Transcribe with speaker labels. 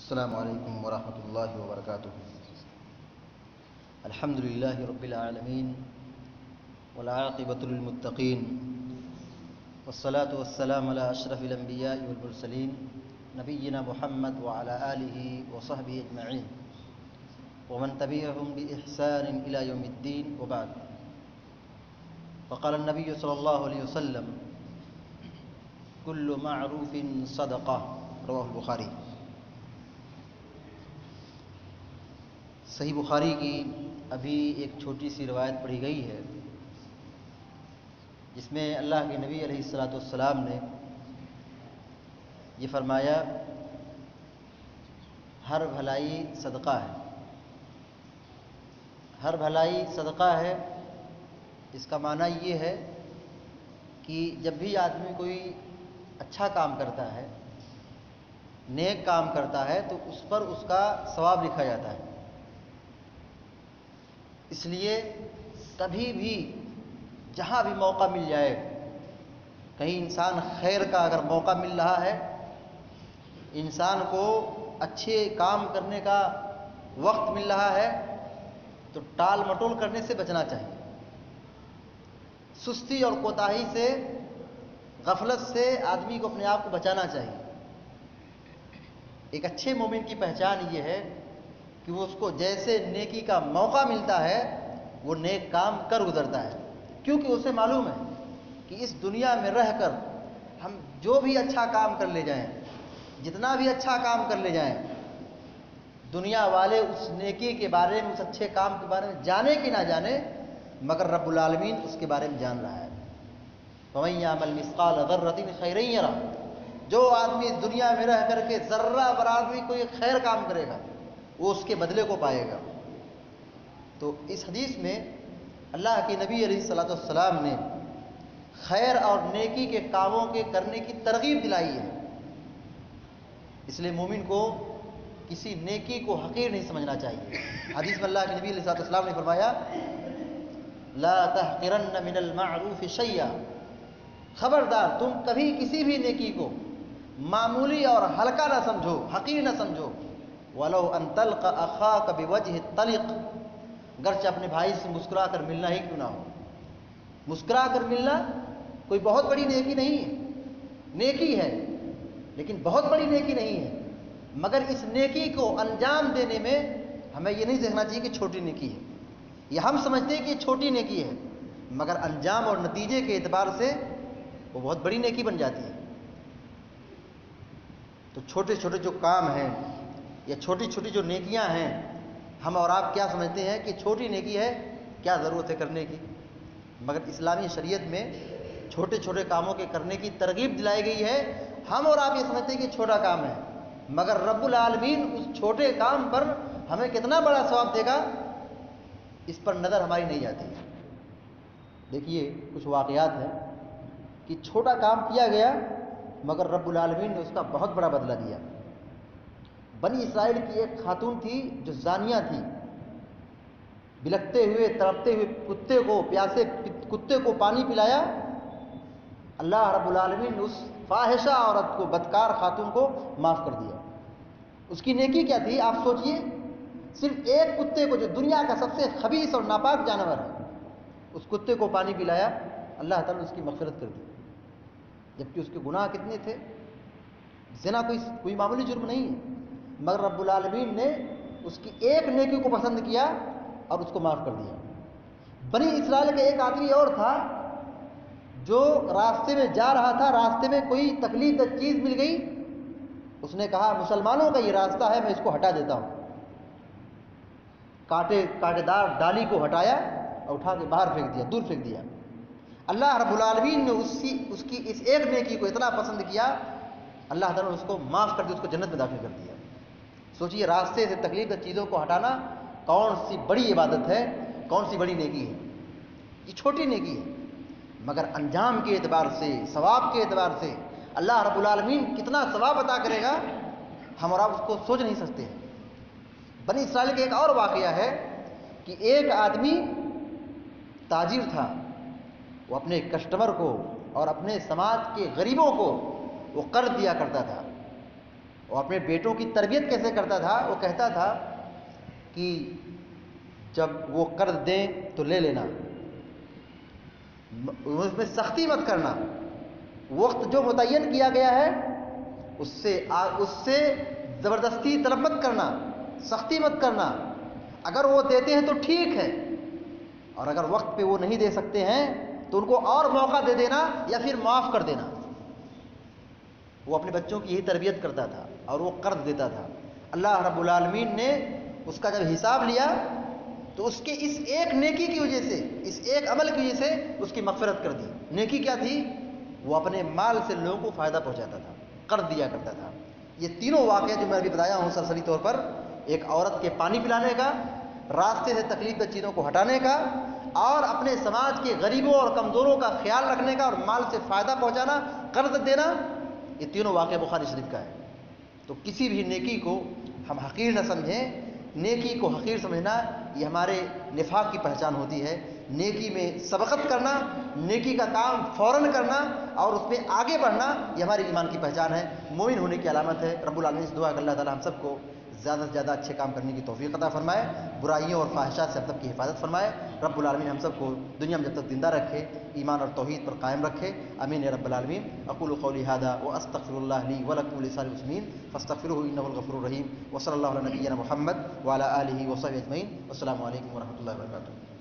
Speaker 1: السلام علیکم ورحمۃ اللہ وبرکاتہ۔ الحمد للہ رب العالمین والعاقبۃ للمتقین والصلاة والسلام علی اشرف الانبیاء والمرسلین نبینا محمد وعلی آلہ وصحبہ اجمعین ومن تبعهم بإحسان إلى يوم الدین وبعد۔ فقال النبی صلی اللہ علیہ وسلم کل معروف صدقہ، رواہ البخاری۔ صحیح بخاری کی ابھی ایک چھوٹی سی روایت پڑھی گئی ہے جس میں اللہ کے نبی علیہ الصلاۃ والسلام نے یہ فرمایا ہر بھلائی صدقہ ہے، ہر بھلائی صدقہ ہے۔ اس کا معنی یہ ہے کہ جب بھی آدمی کوئی اچھا کام کرتا ہے، نیک کام کرتا ہے، تو اس پر اس کا ثواب لکھا جاتا ہے۔ اس لیے کبھی بھی جہاں بھی موقع مل جائے، کہیں انسان خیر کا اگر موقع مل رہا ہے، انسان کو اچھے کام کرنے کا وقت مل رہا ہے، تو ٹال مٹول کرنے سے بچنا چاہیے۔ سستی اور کوتاہی سے، غفلت سے آدمی کو اپنے آپ کو بچانا چاہیے۔ ایک اچھے مومن کی پہچان یہ ہے کہ وہ اس کو جیسے نیکی کا موقع ملتا ہے وہ نیک کام کر گزرتا ہے، کیونکہ اسے معلوم ہے کہ اس دنیا میں رہ کر ہم جو بھی اچھا کام کر لے جائیں، جتنا بھی اچھا کام کر لے جائیں، دنیا والے اس نیکی کے بارے میں، اس اچھے کام کے بارے میں جانے کہ نہ جانے، مگر رب العالمین اس کے بارے میں جان رہا ہے۔ فَمَن يَعْمَلْ مِثْقَالَ ذَرَّةٍ خَيْرًا يَرَهُ۔ جو آدمی اس دنیا میں رہ کر کے ذرہ برابر بھی کوئی خیر کام کرے گا، وہ اس کے بدلے کو پائے گا۔ تو اس حدیث میں اللہ کے نبی علیہ الصلوۃ والسلام نے خیر اور نیکی کے کاموں کے کرنے کی ترغیب دلائی ہے۔ اس لیے مومن کو کسی نیکی کو حقیر نہیں سمجھنا چاہیے۔ حدیث میں اللہ کے نبی علیہ الصلوۃ والسلام نے فرمایا لا تحقرن من المعروف شیئا، خبردار تم کبھی کسی بھی نیکی کو معمولی اور ہلکا نہ سمجھو، حقیر نہ سمجھو۔ وَلَوْ أَن تَلْقَ أَخَاكَ بِوَجْهِ الطَّلِقِ، گرچہ اپنے بھائی سے مسکرا کر ملنا ہی کیوں نہ ہو۔ مسکرا کر ملنا کوئی بہت بڑی نیکی نہیں ہے، نیکی ہے لیکن بہت بڑی نیکی نہیں ہے، مگر اس نیکی کو انجام دینے میں ہمیں یہ نہیں دیکھنا چاہیے کہ چھوٹی نیکی ہے۔ یہ ہم سمجھتے ہیں کہ یہ چھوٹی نیکی ہے، مگر انجام اور نتیجے کے اعتبار سے وہ بہت بڑی نیکی بن جاتی ہے۔ تو چھوٹے چھوٹے جو کام ہیں یا چھوٹی چھوٹی جو نیکیاں ہیں، ہم اور آپ کیا سمجھتے ہیں کہ چھوٹی نیکی ہے، کیا ضرورت ہے کرنے کی؟ مگر اسلامی شریعت میں چھوٹے چھوٹے کاموں کے کرنے کی ترغیب دلائی گئی ہے۔ ہم اور آپ یہ سمجھتے ہیں کہ چھوٹا کام ہے، مگر رب العالمین اس چھوٹے کام پر ہمیں کتنا بڑا ثواب دے گا، اس پر نظر ہماری نہیں جاتی۔ دیکھیے کچھ واقعات ہیں کہ چھوٹا کام کیا گیا مگر رب العالمین نے اس کا بہت بڑا بدلہ دیا۔ بنی اسرائیل کی ایک خاتون تھی جو زانیہ تھی، بلکتے ہوئے تڑپتے ہوئے کتے کو، پیاسے کتے کو پانی پلایا، اللہ رب العالمین نے اس فاحشہ عورت کو، بدکار خاتون کو معاف کر دیا۔ اس کی نیکی کیا تھی آپ سوچئے؟ صرف ایک کتے کو، جو دنیا کا سب سے خبیث اور ناپاک جانور ہے، اس کتے کو پانی پلایا، اللہ تعالیٰ نے اس کی مغفرت کر دی، جبکہ اس کے گناہ کتنے تھے۔ زنا کوئی معمولی جرم نہیں ہے، مگر رب العالمین نے اس کی ایک نیکی کو پسند کیا اور اس کو معاف کر دیا۔ بنی اسرائیل کا ایک آدمی اور تھا جو راستے میں جا رہا تھا، راستے میں کوئی تکلیف دہ چیز مل گئی، اس نے کہا مسلمانوں کا یہ راستہ ہے، میں اس کو ہٹا دیتا ہوں۔ کانٹے دار ڈالی کو ہٹایا اور اٹھا کے باہر پھینک دیا، دور پھینک دیا۔ اللہ رب العالمین نے اس کی اس ایک نیکی کو اتنا پسند کیا، اللہ تعالیٰ نے اس کو معاف کر دیا، اس کو جنت میں داخل کر دیا۔ سوچئے راستے سے تکلیف دہ چیزوں کو ہٹانا کون سی بڑی عبادت ہے، کون سی بڑی نیکی ہے۔ یہ چھوٹی نیکی ہے، مگر انجام کے اعتبار سے، ثواب کے اعتبار سے اللہ رب العالمین کتنا ثواب عطا کرے گا، ہم اور آپ اس کو سوچ نہیں سکتے ہیں۔ بنی اسرائیل کا ایک اور واقعہ ہے کہ ایک آدمی تاجر تھا، وہ اپنے کسٹمر کو اور اپنے سماج کے غریبوں کو وہ قرض دیا کرتا تھا، وہ اپنے بیٹوں کی تربیت کیسے کرتا تھا؟ وہ کہتا تھا کہ جب وہ قرض دیں تو لے لینا، اس میں سختی مت کرنا، وقت جو متعین کیا گیا ہے اس سے زبردستی طلب مت کرنا، سختی مت کرنا، اگر وہ دیتے ہیں تو ٹھیک ہے، اور اگر وقت پہ وہ نہیں دے سکتے ہیں تو ان کو اور موقع دے دینا یا پھر معاف کر دینا۔ وہ اپنے بچوں کی یہی تربیت کرتا تھا اور وہ قرض دیتا تھا۔ اللہ رب العالمین نے اس کا جب حساب لیا تو اس کے اس ایک نیکی کی وجہ سے، اس ایک عمل کی وجہ سے اس کی مغفرت کر دی۔ نیکی کیا تھی؟ وہ اپنے مال سے لوگوں کو فائدہ پہنچاتا تھا، قرض دیا کرتا تھا۔ یہ تینوں واقعے جو میں ابھی بتایا ہوں سرسری طور پر، ایک عورت کے پانی پلانے کا، راستے سے تکلیف دہ چیزوں کو ہٹانے کا، اور اپنے سماج کے غریبوں اور کمزوروں کا خیال رکھنے کا اور مال سے فائدہ پہنچانا، قرض دینا، یہ تینوں واقعے بخاری شریف کا ہے۔ تو کسی بھی نیکی کو ہم حقیر نہ سمجھیں، نیکی کو حقیر سمجھنا یہ ہمارے نفاق کی پہچان ہوتی ہے۔ نیکی میں سبقت کرنا، نیکی کا کام فوراً کرنا اور اس میں آگے بڑھنا، یہ ہماری ایمان کی پہچان ہے، مومن ہونے کی علامت ہے۔ رب العالمین سے دعا ہے کہ اللہ تعالی ہم سب کو زیادہ سے زیادہ اچھے کام کرنے کی توفیق عطا فرمائے، برائیوں اور فاحشات سے ہم سب کی حفاظت فرمائے۔ رب العالمین ہم سب کو دنیا میں جب تک زندہ رکھے ایمان اور توحید پر قائم رکھے، آمین یا رب العالمین۔ اقول قولی ھذا واستغفر اللہ لی ولکم ولسائر المسلمین فاستغفروہ انہ الغفور الرحیم، وصلی اللہ علی نبینا محمد وعلی آلہ وصحبہ اجمعین۔ والسلام علیکم ورحمۃ اللہ وبرکاتہ۔